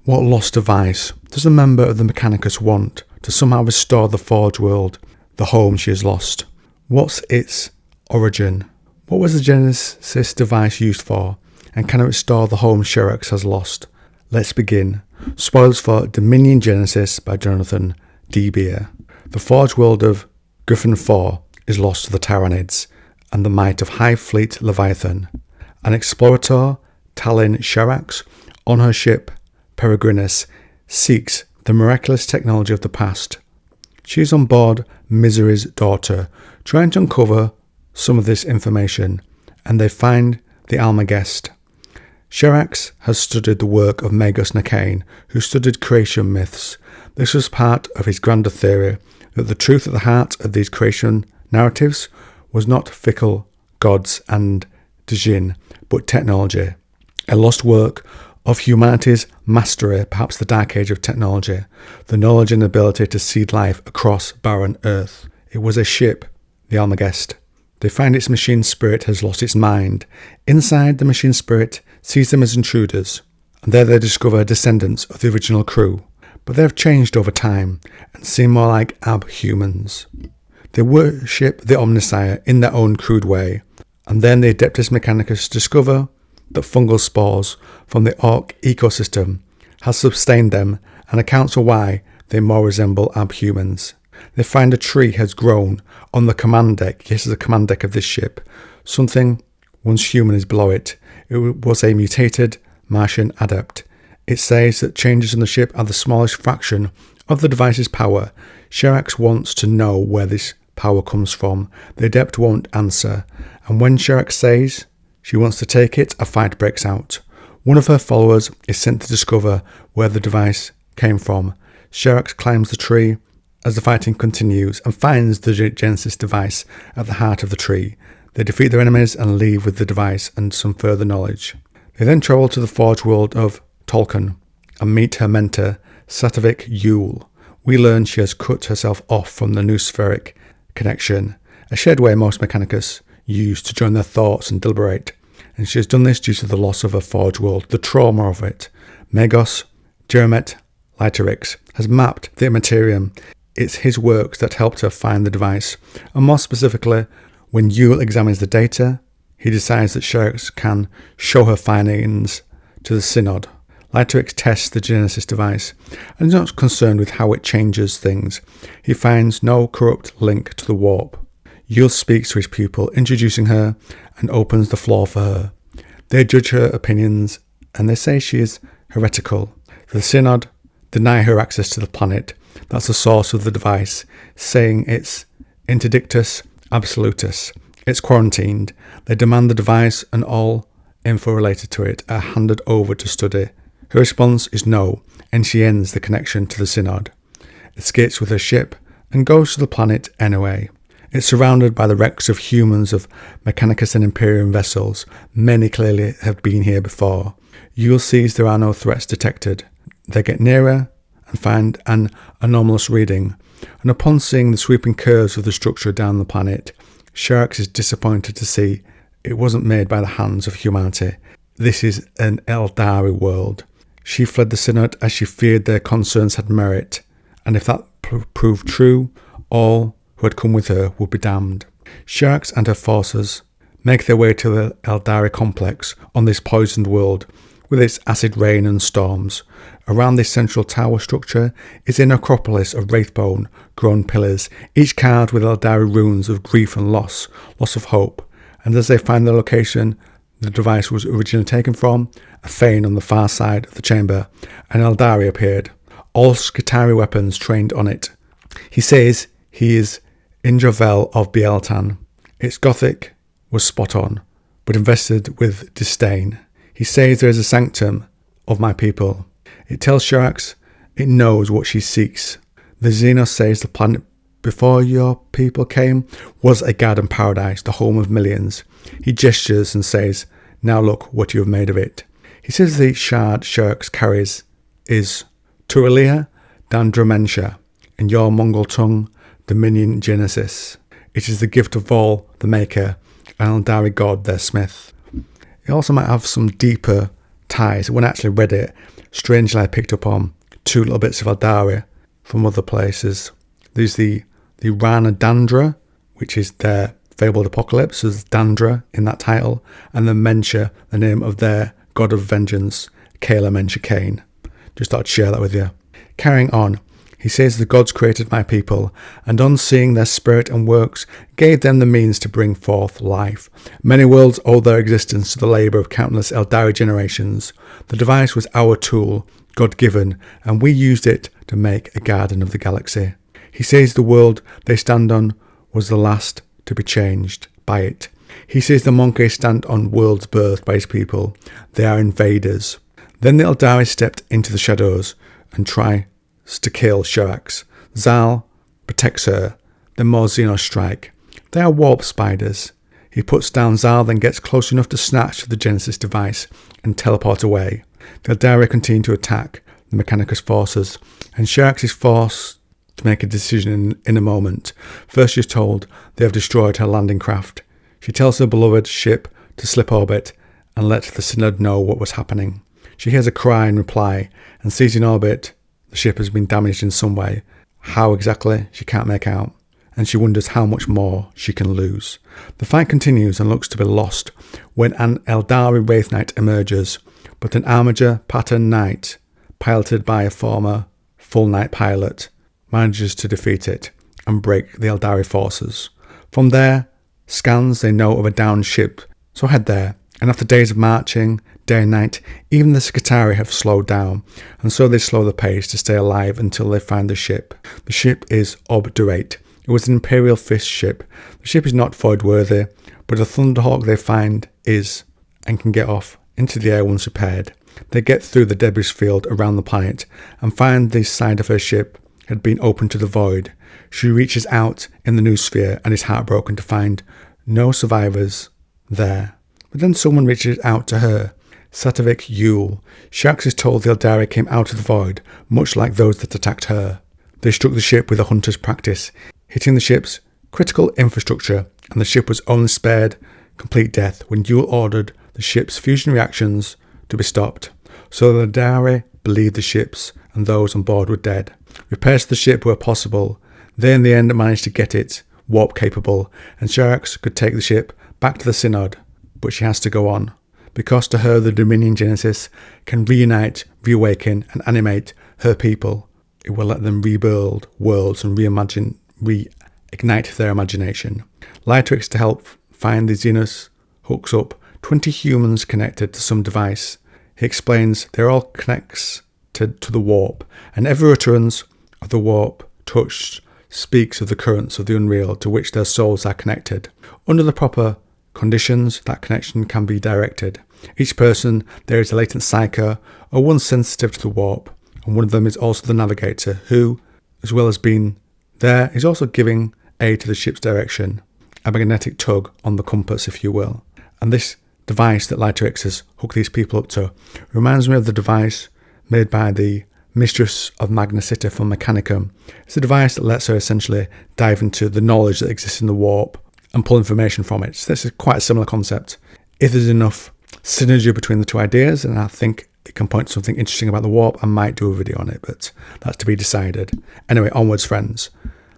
What lost device does a member of the Mechanicus want to somehow restore the Forgeworld, the home she has lost? What's its origin? What was the Genesis device used for? And can it restore the home Sherax has lost? Let's begin. Spoilers for Dominion Genesis by Johnathan D. The Forgeworld of Griffin 4 is lost to the Tyranids and the might of High Fleet Leviathan. An explorator, Talin Sherax, on her ship Peregrinus, seeks the miraculous technology of the past. She is on board Misery's daughter, trying to uncover some of this information, and they find the Almagest. Sherax has studied the work of Magus Nakane, who studied creation myths. This was part of his grander theory that the truth at the heart of these creation narratives was not fickle gods and Djinn, but technology, a lost work of humanity's mastery, perhaps the dark age of technology, the knowledge and ability to seed life across barren earth. It was a ship, the Almagest. They find its machine spirit has lost its mind. Inside, the machine spirit sees them as intruders, and there they discover descendants of the original crew, but they have changed over time and seem more like ab-humans. They worship the Omnisire in their own crude way, and then the Adeptus Mechanicus discover that fungal spores from the Orc ecosystem has sustained them and accounts for why they more resemble ab-humans. They find a tree has grown on the command deck. Yes, the command deck of this ship. Something once human is below it. It was a mutated Martian adept. It says that changes in the ship are the smallest fraction of the device's power. Sherax wants to know where this power comes from. The adept won't answer, and when Sherax says she wants to take it, a fight breaks out. One of her followers is sent to discover where the device came from. Sherax climbs the tree as the fighting continues and finds the Genesis device at the heart of the tree. They defeat their enemies and leave with the device and some further knowledge. They then travel to the Forgeworld of Tolkien and meet her mentor, Satovik Yule. We learn she has cut herself off from the noospheric connection, a shared way most Mechanicus use to join their thoughts and deliberate, and she has done this due to the loss of her Forgeworld, the trauma of it. Magos Jeremet Literix has mapped the Immaterium. It's his works that helped her find the device, and more specifically, when Yule examines the data, he decides that Sherax can show her findings to the Synod. Literix tests the Genesis device and is not concerned with how it changes things. He finds no corrupt link to the warp. Yule speaks to his pupil, introducing her, and opens the floor for her. They judge her opinions, and they say she is heretical. The Synod deny her access to the planet. That's the source of the device, saying it's interdictus absolutus. It's quarantined. They demand the device and all info related to it are handed over to study. Her response is no, and she ends the connection to the Synod, escapes with her ship, and goes to the planet anyway. It's surrounded by the wrecks of humans of Mechanicus and Imperium vessels. Many clearly have been here before. Yule sees there are no threats detected. They get nearer and find an anomalous reading, and upon seeing the sweeping curves of the structure down the planet, Sherax is disappointed to see it wasn't made by the hands of humanity. This is an Eldari world. She fled the Synod as she feared their concerns had merit, and if that proved true, all who had come with her would be damned. Sherax and her forces make their way to the Eldari complex on this poisoned world, with its acid rain and storms. Around this central tower structure is an acropolis of wraithbone-grown pillars, each carved with Eldari runes of grief and loss of hope. And as they find the location the device was originally taken from, a fane on the far side of the chamber, an Eldari appeared, all Skitarii weapons trained on it. He says he is Indravel of Bieltan. Its Gothic was spot on, but invested with disdain. He says there is a sanctum of my people. It tells Sherax it knows what she seeks. The Xenos says the planet before your people came was a garden paradise, the home of millions. He gestures and says, now look what you have made of it. He says the shard Sherax carries is Turalia Dandramensha, in your Mongol tongue, Dominion Genesis. It is the gift of all the Maker, and Eldari God, their smith. It also might have some deeper ties. When I actually read it, Strangely, I picked up on 2 little bits of Eldari from other places. There's the Rana Dandra, which is their fabled apocalypse. There's Dandra in that title, and then Mencha, the name of their god of vengeance, Kayla Mencha Cain. Just thought I'd share that with you. Carrying on, he says the gods created my people, and on seeing their spirit and works, gave them the means to bring forth life. Many worlds owe their existence to the labour of countless Eldari generations. The device was our tool, God-given, and we used it to make a garden of the galaxy. He says the world they stand on was the last to be changed by it. He says the monkeys stand on worlds birthed by his people. They are invaders. Then the Eldari stepped into the shadows and try to kill Sherax. Zal protects her. Then more Xenos strike. They are warp spiders. He puts down Zal, then gets close enough to snatch the Genesis device and teleport away. The Eldari continue to attack the Mechanicus forces, and Sherax is forced to make a decision in a moment. First, she's told they have destroyed her landing craft. She tells her beloved ship to slip orbit and let the Synod know what was happening. She hears a cry in reply and sees in orbit the ship has been damaged in some way. How exactly, she can't make out, and she wonders how much more she can lose. The fight continues and looks to be lost when an Eldari Wraith Knight emerges, but an Armiger pattern Knight, piloted by a former full Knight pilot, manages to defeat it and break the Eldari forces. From there, scans they know of a downed ship, so head there, and after days of marching, day and night, even the Skitarii have slowed down, and so they slow the pace to stay alive until they find the ship. The ship is Obdurate. It was an Imperial Fist ship. The ship is not void-worthy, but a Thunderhawk they find is, and can get off into the air once repaired. They get through the debris field around the planet, and find the side of her ship had been opened to the void. She reaches out in the new sphere and is heartbroken to find no survivors there. But then someone reaches out to her. Satovik Yule. Sherax is told the Eldari came out of the void, much like those that attacked her. They struck the ship with a hunter's practice, hitting the ship's critical infrastructure, and the ship was only spared complete death when Yule ordered the ship's fusion reactions to be stopped. So the Eldari believed the ships and those on board were dead. Repairs to the ship were possible. They in the end managed to get it warp capable, and Sherax could take the ship back to the Synod, but she has to go on, because to her the Dominion Genesis can reunite, reawaken and animate her people. It will let them rebuild worlds and reignite their imagination. Lightrix, to help find the Xenos, hooks up 20 humans connected to some device. He explains they're all connected to the warp, and every utterance of the warp touched speaks of the currents of the unreal to which their souls are connected. Under the proper conditions, that connection can be directed. Each person there is a latent psycho or one sensitive to the warp, and one of them is also the navigator who, as well as being there, is also giving aid to the ship's direction, a magnetic tug on the compass, if you will. And this device that Lightrix has hooked these people up to reminds me of the device made by the Mistress of Magna-City from Mechanicum. It's a device that lets her essentially dive into the knowledge that exists in the warp and pull information from it. So this is quite a similar concept. If there's enough synergy between the two ideas, and I think it can point to something interesting about the warp, I might do a video on it, but that's to be decided. Anyway, onwards, friends.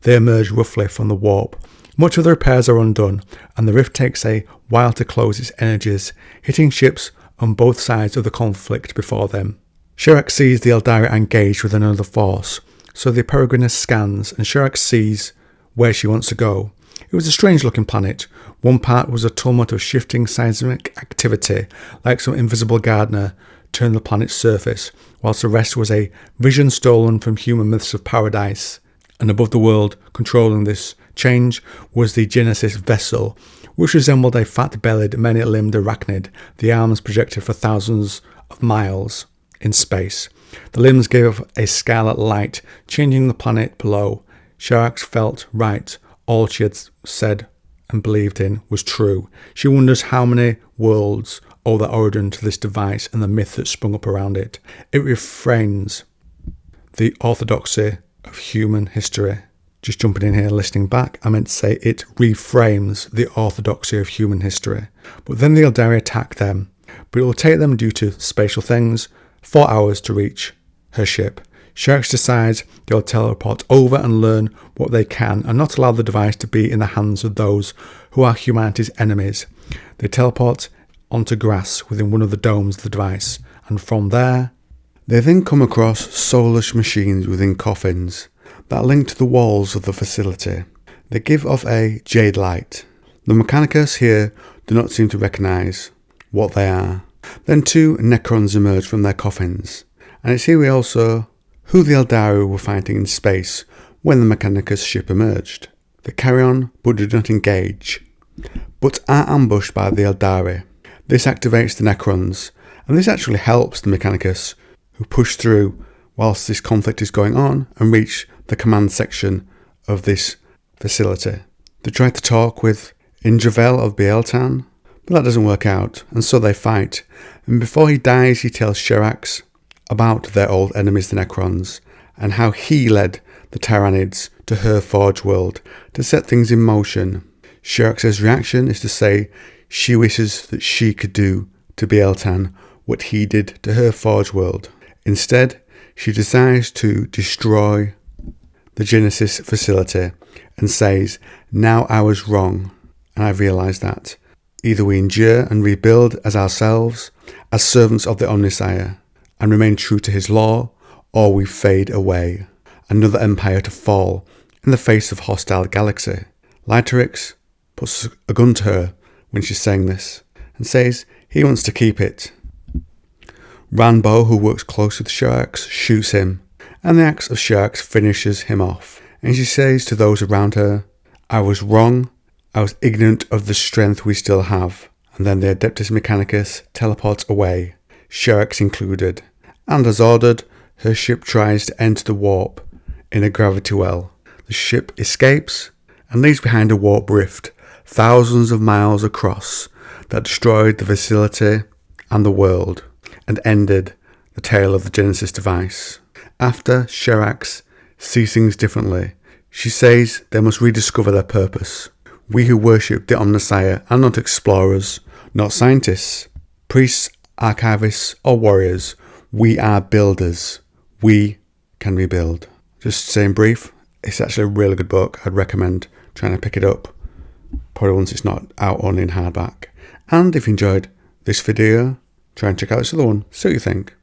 They emerge roughly from the warp. Much of the repairs are undone, and the rift takes a while to close its energies, hitting ships on both sides of the conflict before them. Sherax sees the Eldari engaged with another force, so the Peregrinus scans, and Sherax sees where she wants to go. It was a strange-looking planet. One part was a tumult of shifting seismic activity, like some invisible gardener turned the planet's surface, whilst the rest was a vision stolen from human myths of paradise. And above the world, controlling this change, was the Genesis vessel, which resembled a fat-bellied, many-limbed arachnid, the arms projected for thousands of miles in space. The limbs gave off a scarlet light, changing the planet below. Sherax felt right. All she had said and believed in was true. She wonders how many worlds owe their origin to this device and the myth that sprung up around it. It refrains the orthodoxy of human history. Just jumping in here, listening back, I meant to say it reframes the orthodoxy of human history. But then the Eldari attack them. But it will take them due to spatial things 4 hours to reach her ship. Sherax decides they'll teleport over and learn what they can and not allow the device to be in the hands of those who are humanity's enemies. They teleport onto grass within one of the domes of the device, and from there, they then come across soulless machines within coffins that link to the walls of the facility. They give off a jade light. The Mechanicus here do not seem to recognise what they are. Then 2 Necrons emerge from their coffins, and it's here we also who the Eldari were fighting in space when the Mechanicus ship emerged. They carry on but do not engage, but are ambushed by the Eldari. This activates the Necrons, and this actually helps the Mechanicus, who push through whilst this conflict is going on and reach the command section of this facility. They try to talk with Indravel of Bieltan, but that doesn't work out, and so they fight. And before he dies, he tells Sherax about their old enemies, the Necrons, and how he led the Tyranids to her Forgeworld to set things in motion. Sherax's reaction is to say she wishes that she could do to Bieltan what he did to her Forgeworld. Instead, she decides to destroy the Genesis facility and says, "Now I was wrong, and I realised that. Either we endure and rebuild as ourselves, as servants of the Omnissiah, and remain true to his law, or we fade away, another empire to fall in the face of hostile galaxy." Lyterix puts a gun to her when she's saying this, and says he wants to keep it. Ranbo, who works close with Sherax, shoots him, and the axe of Sherax finishes him off, and she says to those around her, "I was wrong, I was ignorant of the strength we still have." And then the Adeptus Mechanicus teleports away, Sherax included, and as ordered, her ship tries to enter the warp in a gravity well. The ship escapes and leaves behind a warp rift thousands of miles across that destroyed the facility and the world, and ended the tale of the Genesis device. After Sherax sees things differently, she says they must rediscover their purpose. We who worship the Omnissiah are not explorers, not scientists, priests, archivists, or warriors. We are builders. We can rebuild. Just saying brief, it's actually a really good book. I'd recommend trying to pick it up, probably once it's not out only in hardback. And if you enjoyed this video, try and check out this other one, see what you think.